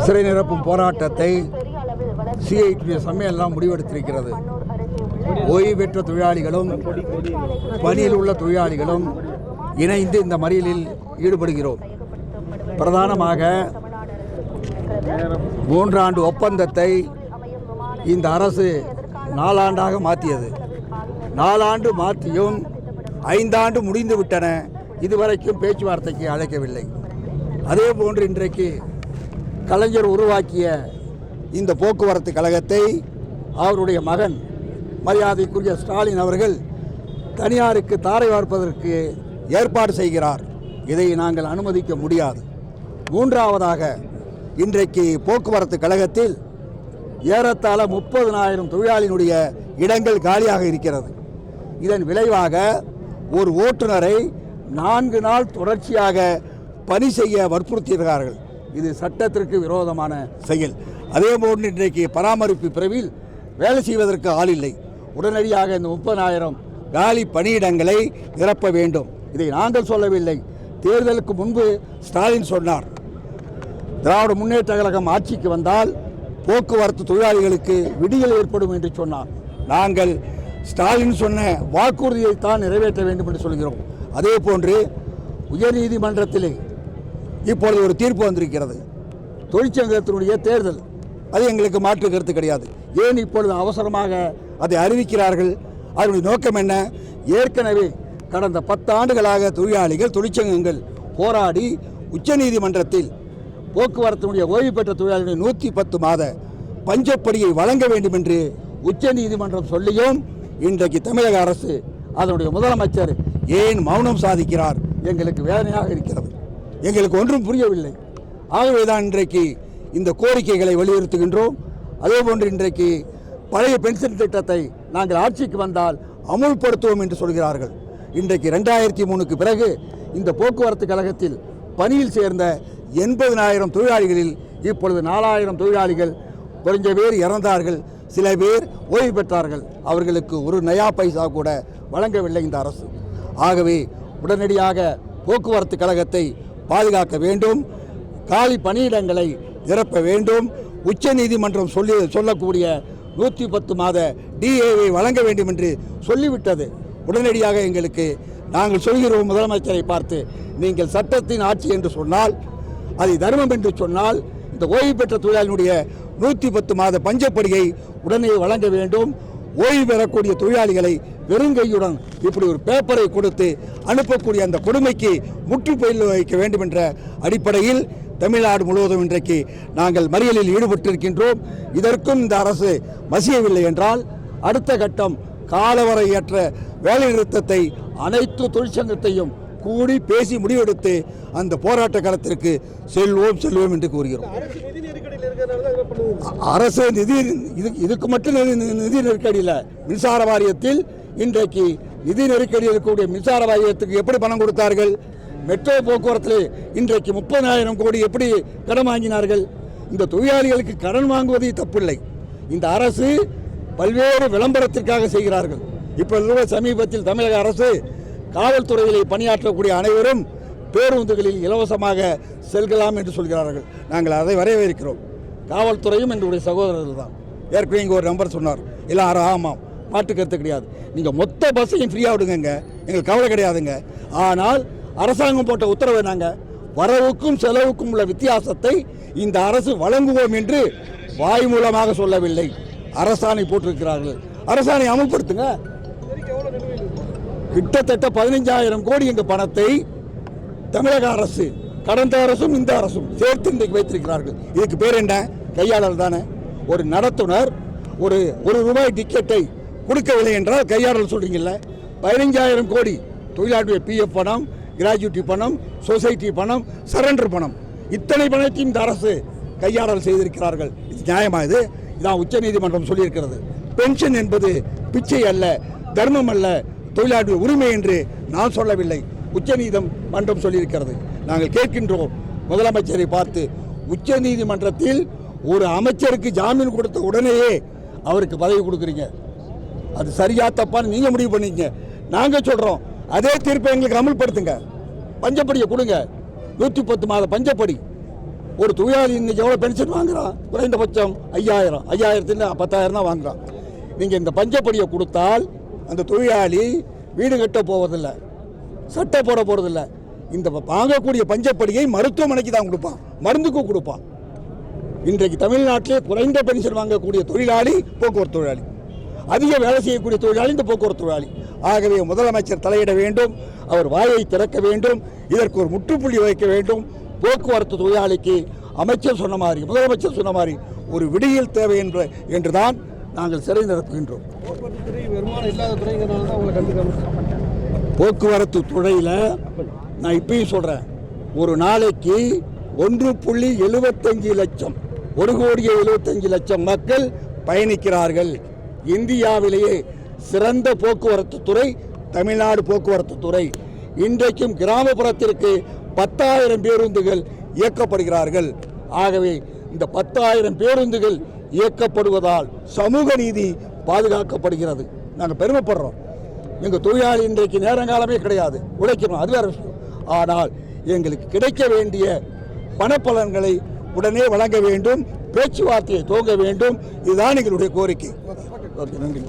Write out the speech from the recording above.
சிறை நிரப்பும் போராட்டத்தை சிஐடி சம்மேளனம் முடிவெடுத்திருக்கிறது. ஓய்வு பெற்ற தொழிலாளிகளும் பணியில் உள்ள தொழிலாளிகளும் இணைந்து இந்த மறியலில் ஈடுபடுகிறோம். பிரதானமாக 3 ஆண்டு ஒப்பந்தத்தை இந்த அரசு 4 ஆண்டாக மாற்றியது. 4 ஆண்டு மாற்றியும் 5 ஆண்டு முடிந்து விட்டன. இதுவரைக்கும் பேச்சுவார்த்தைக்கு அழைக்கவில்லை. அதே போன்று இன்றைக்கு கலைஞர் உருவாக்கிய இந்த போக்குவரத்து கழகத்தை அவருடைய மகன் மரியாதைக்குரிய ஸ்டாலின் அவர்கள் தனியாருக்கு தாரை வார்ப்பதற்கு ஏற்பாடு செய்கிறார். இதை நாங்கள் அனுமதிக்க முடியாது. 3ஆவதாக இன்றைக்கு போக்குவரத்து கழகத்தில் ஏறத்தாழ 30,000 தொழிலாளியினுடைய இடங்கள் காலியாக இருக்கிறது. இதன் விளைவாக ஒரு ஓட்டுநரை 4 நாள் தொடர்ச்சியாக பணி செய்ய வற்புறுத்தியிருக்கிறார்கள். இது சட்டத்திற்கு விரோதமான செயல். அதேபோன்று இன்றைக்கு பராமரிப்பு பிரிவில் வேலை செய்வதற்கு ஆள் இல்லை. உடனடியாக இந்த 30,000 காலி பணியிடங்களை நிரப்ப வேண்டும். இதை நாங்கள் சொல்லவில்லை. தேர்தலுக்கு முன்பு ஸ்டாலின் சொன்னார், திராவிட முன்னேற்ற கழகம் ஆட்சிக்கு வந்தால் போக்குவரத்து தொழிலாளிகளுக்கு விடியல் ஏற்படும் என்று சொன்னார். நாங்கள் ஸ்டாலின் சொன்ன வாக்குறுதியைத்தான் நிறைவேற்ற வேண்டும் என்று சொல்கிறோம். அதே போன்று உயர்நீதிமன்றத்திலே இப்பொழுது ஒரு தீர்ப்பு வந்திருக்கிறது. தொழிற்சங்கத்தினுடைய தேர்தல், அது எங்களுக்கு மாற்று கருத்து கிடையாது. ஏன் இப்பொழுது அவசரமாக அதை அறிவிக்கிறார்கள்? அதனுடைய நோக்கம் என்ன? ஏற்கனவே கடந்த 10 ஆண்டுகளாக தொழிலாளிகள் தொழிற்சங்கங்கள் போராடி உச்சநீதிமன்றத்தில் போக்குவரத்தினுடைய ஓய்வு பெற்ற தொழிலாளிகளுடைய 110 மாத பஞ்சப்படியை வழங்க வேண்டும் என்று உச்சநீதிமன்றம் சொல்லியும் இன்றைக்கு தமிழக அரசு அதனுடைய முதலமைச்சர் ஏன் மௌனம் சாதிக்கிறார்? எங்களுக்கு வேதனையாக இருக்கிறது. எங்களுக்கு ஒன்றும் புரியவில்லை. ஆகவேதான் இன்றைக்கு இந்த கோரிக்கைகளை வலியுறுத்துகின்றோம். அதேபோன்று இன்றைக்கு பழைய பென்ஷன் திட்டத்தை நாங்கள் ஆட்சிக்கு வந்தால் அமுல்படுத்துவோம் என்று சொல்கிறார்கள். இன்றைக்கு 2003க்கு பிறகு இந்த போக்குவரத்து கழகத்தில் பணியில் சேர்ந்த 80,000 தொழிலாளிகளில் இப்பொழுது 4,000 தொழிலாளிகள் கொஞ்ச பேர் இறந்தார்கள், சில பேர் ஓய்வு பெற்றார்கள். அவர்களுக்கு ஒரு நயா பைசா கூட வழங்கவில்லை இந்த அரசு. ஆகவே உடனடியாக போக்குவரத்து கழகத்தை பாதுகாக்க வேண்டும், காலி பணியிடங்களை நிரப்ப வேண்டும். உச்சநீதிமன்றம் சொல்லக்கூடிய 110 மாத டிஏவை வழங்க வேண்டும் என்று சொல்லிவிட்டது. உடனடியாக எங்களுக்கு நாங்கள் சொல்கிறோம், முதலமைச்சரை பார்த்து, நீங்கள் சட்டத்தின் ஆட்சி என்று சொன்னால், அதை தர்மம் என்று சொன்னால், இந்த ஓய்வு பெற்ற தொழிலாளியினுடைய 110 மாத பஞ்சப்படியை உடனே வழங்க வேண்டும். ஓய்வு பெறக்கூடிய தொழிலாளிகளை வெறுங்கையுடன் இப்படி ஒரு பேப்பரை கொடுத்து அனுப்பக்கூடிய அந்த கொடுமைக்கு முற்றுப்புள்ளி வைக்க வேண்டும் என்ற அடிப்படையில் தமிழ்நாடு முழுவதும் இன்றைக்கு நாங்கள் மறியலில் ஈடுபட்டிருக்கின்றோம். இதற்கும் இந்த அரசு மசியவில்லை என்றால் அடுத்த கட்டம் காலவரையற்ற வேலைநிறுத்தத்தை அனைத்து தொழிற்சங்கத்தையும் கூடி பேசி முடிவெடுத்து அந்த போராட்ட களத்திற்கு செல்வோம் என்று கூறுகிறோம். அரசு இதுக்கு மட்டும் நிதி நெருக்கடி இல்லை. மின்சார வாரியத்தில் இன்றைக்கு நிதி நெருக்கடி இருக்கக்கூடிய மின்சார வாரியத்துக்கு எப்படி பணம் கொடுத்தார்கள்? மெட்ரோ போக்குவரத்தில் இன்றைக்கு 30,000 கோடி எப்படி கடன் வாங்கினார்கள்? இந்த தொழிலாளிகளுக்கு கடன் வாங்குவதே தப்பில்லை. இந்த அரசு பல்வேறு விளம்பரத்திற்காக செய்கிறார்கள். இப்பொழுது சமீபத்தில் தமிழக அரசு காவல்துறையிலே பணியாற்றக்கூடிய அனைவரும் பேருந்துகளில் இலவசமாக செல்கலாம் என்று சொல்கிறார்கள். நாங்கள் அதை வரவேற்கிறோம். காவல்துறையும் எங்களுடைய சகோதரர்கள் தான். ஏற்கனவே இங்கே ஒரு நம்பர் சொன்னார், எல்லாரும் ஆமாம், மாட்டு கருத்து கிடையாது. நீங்கள் மொத்த பஸ்ஸையும் ஃப்ரீயாக விடுங்க, எங்களுக்கு கவலை கிடையாதுங்க. ஆனால் அரசாங்கம் போட்ட உத்தரவை நாங்கள் வரவுக்கும் செலவுக்கும் உள்ள வித்தியாசத்தை இந்த அரசு வழங்குவோம் என்று வாய் மூலமாக சொல்லவில்லை, அரசாணை போட்டிருக்கிறார்கள். அரசாணை அமல்படுத்துங்க. கிட்டத்தட்ட 15,000 கோடி என்ற பணத்தை தமிழக அரசு, கடந்த அரசும் இந்த அரசும் சேர்த்து இன்றைக்கு வைத்திருக்கிறார்கள். இதுக்கு பேர் என்ன? கையாளர் தானே. ஒரு நடத்துனர் ஒரு ரூபாய் டிக்கெட்டை கொடுக்கவில்லை என்றால் கையாளர் சொல்றீங்கல்ல. 15,000 கோடி தொழிலாளர்களுடைய பிஎஃப் பணம், கிராஜுவிட்டி பணம், சொசைட்டி பணம், சரண்டர் பணம், இத்தனை பணத்தையும் இந்த அரசு கையாளர் செய்திருக்கிறார்கள். இது நியாயமா? இதான் உச்சநீதிமன்றம் சொல்லியிருக்கிறது. பென்ஷன் என்பது பிச்சை அல்ல, தர்மம் அல்ல, தொழிலாளர்கள் உரிமை என்று நான் சொல்லவில்லை, உச்சநீதிமன்றம் சொல்லியிருக்கிறது. நாங்கள் கேட்கின்றோம் முதலமைச்சரை பார்த்து, உச்சநீதிமன்றத்தில் ஒரு அமைச்சருக்கு ஜாமீன் கொடுத்த உடனேயே அவருக்கு பதவி கொடுக்குறீங்க, அது சரியா தப்பான்னு நீங்க முடிவு பண்ணீங்க. நாங்க சொல்றோம், அதே தீர்ப்பை எங்களுக்கு அமல்படுத்துங்க, பஞ்சப்படியை கொடுங்க, 110 மாத பஞ்சப்படி. ஒரு தொழிலாளி இன்னைக்கு எவ்வளோ பென்ஷன் வாங்குறான்? குறைந்தபட்சம் 5000, 5000 10,000 தான் வாங்குறான். நீங்கள் இந்த பஞ்சப்படியை கொடுத்தால் அந்த தொழிலாளி வீடு கட்ட போவதில்லை, சட்டை போட போகிறதில்ல. இந்த வாங்கக்கூடிய பஞ்சப்படியை மருத்துவமனைக்கு தான் கொடுப்பான், மருந்துக்கு கொடுப்பான். இன்றைக்கு தமிழ்நாட்டிலே குறைந்த பென்ஷன் வாங்கக்கூடிய தொழிலாளி போக்குவரத்து தொழிலாளி, அதிக வேலை செய்யக்கூடிய தொழிலாளி இந்த போக்குவரத்து தொழிலாளி. ஆகவே முதலமைச்சர் தலையிட வேண்டும், அவர் வாயை திறக்க வேண்டும், இதற்கு ஒரு முற்றுப்புள்ளி வைக்க வேண்டும். போக்குவரத்து தொழிலாளிக்கு அமைச்சர் சொன்ன மாதிரி, முதலமைச்சர் சொன்ன மாதிரி ஒரு விடியல் தேவை என்றுதான் நாங்கள் சிறை நிரப்புகின்றோம். போக்குவரத்து துறையில் நான் இப்பயும் சொல்கிறேன், ஒரு நாளைக்கு 1.75 லட்சம், 1,75,00,000 மக்கள் பயணிக்கிறார்கள். இந்தியாவிலேயே சிறந்த போக்குவரத்து துறை தமிழ்நாடு போக்குவரத்து துறை. இன்றைக்கும் கிராமப்புறத்திற்கு 10,000 பேருந்துகள் இயக்கப்படுகிறார்கள். ஆகவே இந்த 10,000 பேருந்துகள் இயக்கப்படுவதால் சமூக நீதி பாதுகாக்கப்படுகிறது. நாங்கள் பெருமைப்படுறோம். எங்கள் தொழிலாளி இன்றைக்கு நேரங்காலமே கிடையாது, உழைக்கணும், அது வேறு விஷயம். ஆனால் எங்களுக்கு கிடைக்க வேண்டிய பணப்பலன்களை உடனே வழங்க வேண்டும், பேச்சுவார்த்தையை துவங்க வேண்டும். இதுதான் எங்களுடைய கோரிக்கை. ஓகே, நன்றி.